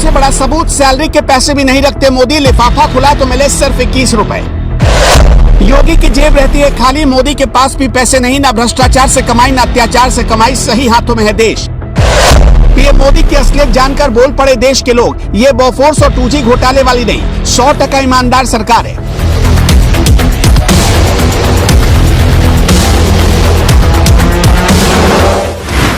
सबसे बड़ा सबूत, सैलरी के पैसे भी नहीं रखते मोदी, लिफाफा खुला तो मिले सिर्फ 21 रुपए। योगी की जेब रहती है खाली, मोदी के पास भी पैसे नहीं, ना भ्रष्टाचार से कमाई ना अत्याचार से कमाई, सही हाथों में है देश। पीएम मोदी की असलियत जानकर बोल पड़े देश के लोग, ये बोफोर्स और 2G घोटाले वाली नहीं, 100% ईमानदार सरकार है।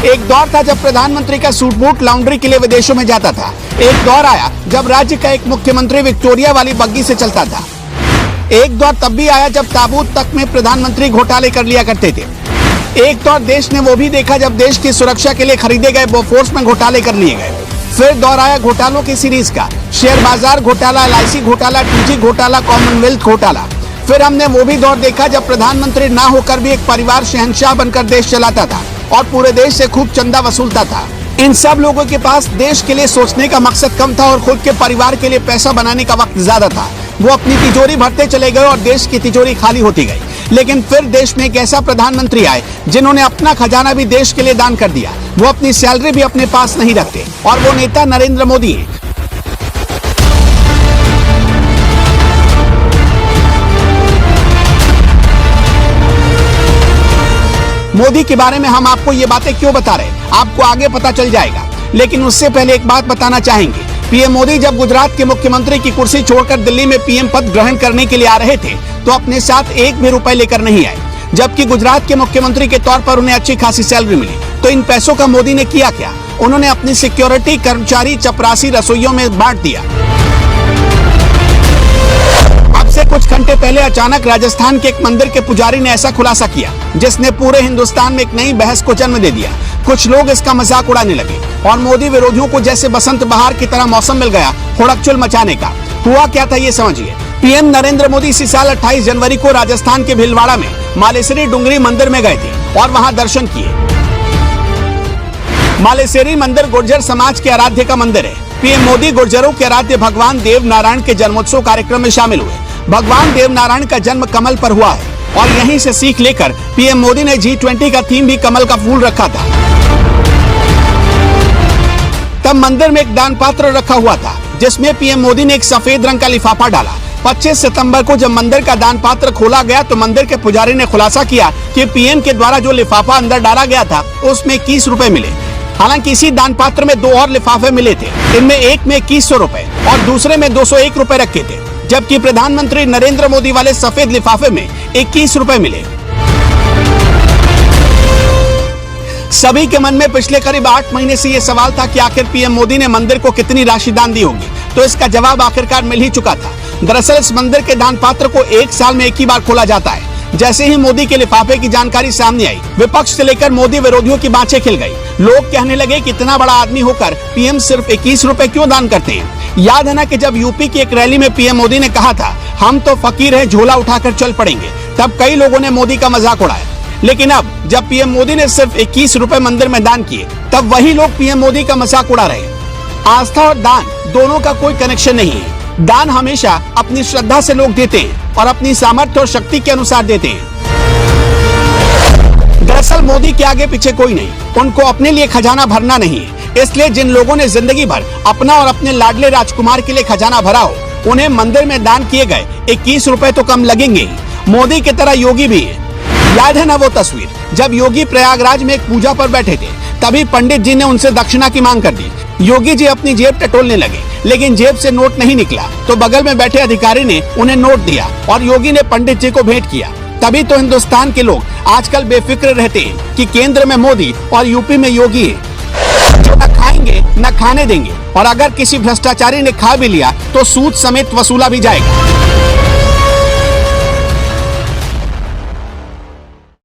एक दौर था जब प्रधानमंत्री का सूट बूट लॉन्ड्री के लिए विदेशों में जाता था। एक दौर आया जब राज्य का एक मुख्यमंत्री विक्टोरिया वाली बग्गी से चलता था। एक दौर तब भी आया जब ताबूत तक में प्रधानमंत्री घोटाले कर लिया करते थे। एक दौर देश ने वो भी देखा जब देश की सुरक्षा के लिए खरीदे गए बोफोर्स में घोटाले कर लिए गए। फिर दौर आया घोटालों की सीरीज का, शेयर बाजार घोटाला, LIC घोटाला, 2G घोटाला, कॉमनवेल्थ घोटाला। फिर हमने वो भी दौर देखा जब प्रधानमंत्री ना होकर भी एक परिवार शहंशाह बनकर देश चलाता था और पूरे देश से खूब चंदा वसूलता था। इन सब लोगों के पास देश के लिए सोचने का मकसद कम था और खुद के परिवार के लिए पैसा बनाने का वक्त ज्यादा था। वो अपनी तिजोरी भरते चले गए और देश की तिजोरी खाली होती गई। लेकिन फिर देश में एक ऐसा प्रधानमंत्री आए जिन्होंने अपना खजाना भी देश के लिए दान कर दिया। वो अपनी सैलरी भी अपने पास नहीं रखते और वो नेता नरेंद्र मोदी है। मोदी के बारे में हम आपको ये बातें क्यों बता रहे हैं, आपको आगे पता चल जाएगा। लेकिन उससे पहले एक बात बताना चाहेंगे। पीएम मोदी जब गुजरात के मुख्यमंत्री की कुर्सी छोड़कर दिल्ली में पीएम पद ग्रहण करने के लिए आ रहे थे तो अपने साथ एक भी रुपए लेकर नहीं आए, जबकि गुजरात के मुख्यमंत्री के तौर पर उन्हें अच्छी खासी सैलरी मिली। तो इन पैसों का मोदी ने किया क्या? उन्होंने अपनी सिक्योरिटी, कर्मचारी, चपरासी, रसोइयों में बांट दिया। अब से कुछ घंटे पहले अचानक राजस्थान के एक मंदिर के पुजारी ने ऐसा खुलासा किया जिसने पूरे हिंदुस्तान में एक नई बहस को जन्म दे दिया। कुछ लोग इसका मजाक उड़ाने लगे और मोदी विरोधियों को जैसे बसंत बहार की तरह मौसम मिल गया हुड़कचुल मचाने का। हुआ क्या था ये समझिए। पीएम नरेंद्र मोदी इसी साल 28 जनवरी को राजस्थान के भीलवाड़ा में मालेश्वरी डुंगरी मंदिर में गए थे और वहां दर्शन किए। मालेश्वरी मंदिर गुर्जर समाज के आराध्य का मंदिर है। पीएम मोदी गुर्जरों के आराध्य भगवान देव नारायण के जन्मोत्सव कार्यक्रम में शामिल हुए। भगवान देव नारायण का जन्म कमल पर हुआ है और यहीं से सीख लेकर पीएम मोदी ने G20 का थीम भी कमल का फूल रखा था। तब मंदिर में एक दान पात्र रखा हुआ था जिसमें पीएम मोदी ने एक सफेद रंग का लिफाफा डाला। 25 सितंबर को जब मंदिर का दान पात्र खोला गया तो मंदिर के पुजारी ने खुलासा किया कि पीएम के द्वारा जो लिफाफा अंदर डाला गया था उसमें 21 रुपए मिले। हालांकि इसी दान पात्र में 2 और लिफाफे मिले थे। इनमें एक में 2100 रुपए और दूसरे में 201 रुपए रखे थे, जबकि प्रधानमंत्री नरेंद्र मोदी वाले सफेद लिफाफे में 21 रुपए मिले। सभी के मन में पिछले करीब 8 महीने से ये सवाल था कि आखिर पीएम मोदी ने मंदिर को कितनी राशि दान दी होगी, तो इसका जवाब आखिरकार मिल ही चुका था। दरअसल इस मंदिर के दान पात्र को 1 साल में एक ही बार खोला जाता है। जैसे ही मोदी के लिफाफे की जानकारी सामने आई, विपक्ष से लेकर मोदी विरोधियों की बाँछें खिल गई। लोग कहने लगे कि इतना बड़ा आदमी होकर पीएम सिर्फ 21 रुपए क्यों दान करते हैं। याद है ना कि जब यूपी की एक रैली में पीएम मोदी ने कहा था, हम तो फकीर हैं, झोला उठाकर चल पड़ेंगे, तब कई लोगों ने मोदी का मजाक उड़ाया। लेकिन अब जब पीएम मोदी ने सिर्फ 21 रुपए मंदिर में दान किए, तब वही लोग पीएम मोदी का मजाक उड़ा रहे हैं। आस्था और दान दोनों का कोई कनेक्शन नहीं है। दान हमेशा अपनी श्रद्धा से लोग देते हैं और अपनी सामर्थ्य और शक्ति के अनुसार देते हैं। दरअसल मोदी के आगे पीछे कोई नहीं, उनको अपने लिए खजाना भरना नहीं है। इसलिए जिन लोगों ने जिंदगी भर अपना और अपने लाडले राजकुमार के लिए खजाना भरा हो, उन्हें मंदिर में दान किए गए 21 रुपए तो कम लगेंगे ही। मोदी की तरह योगी भी है। याद है ना वो तस्वीर जब योगी प्रयागराज में एक पूजा पर बैठे थे, तभी पंडित जी ने उनसे दक्षिणा की मांग कर दी। योगी जी अपनी जेब टटोलने लगे, लेकिन जेब से नोट नहीं निकला तो बगल में बैठे अधिकारी ने उन्हें नोट दिया और योगी ने पंडित जी को भेंट किया। तभी तो हिंदुस्तान के लोग आजकल बेफिक्र रहते हैं कि केंद्र में मोदी और यूपी में योगी है, जो न खाएंगे न खाने देंगे, और अगर किसी भ्रष्टाचारी ने खा भी लिया तो सूद समेत वसूला भी जाएगा।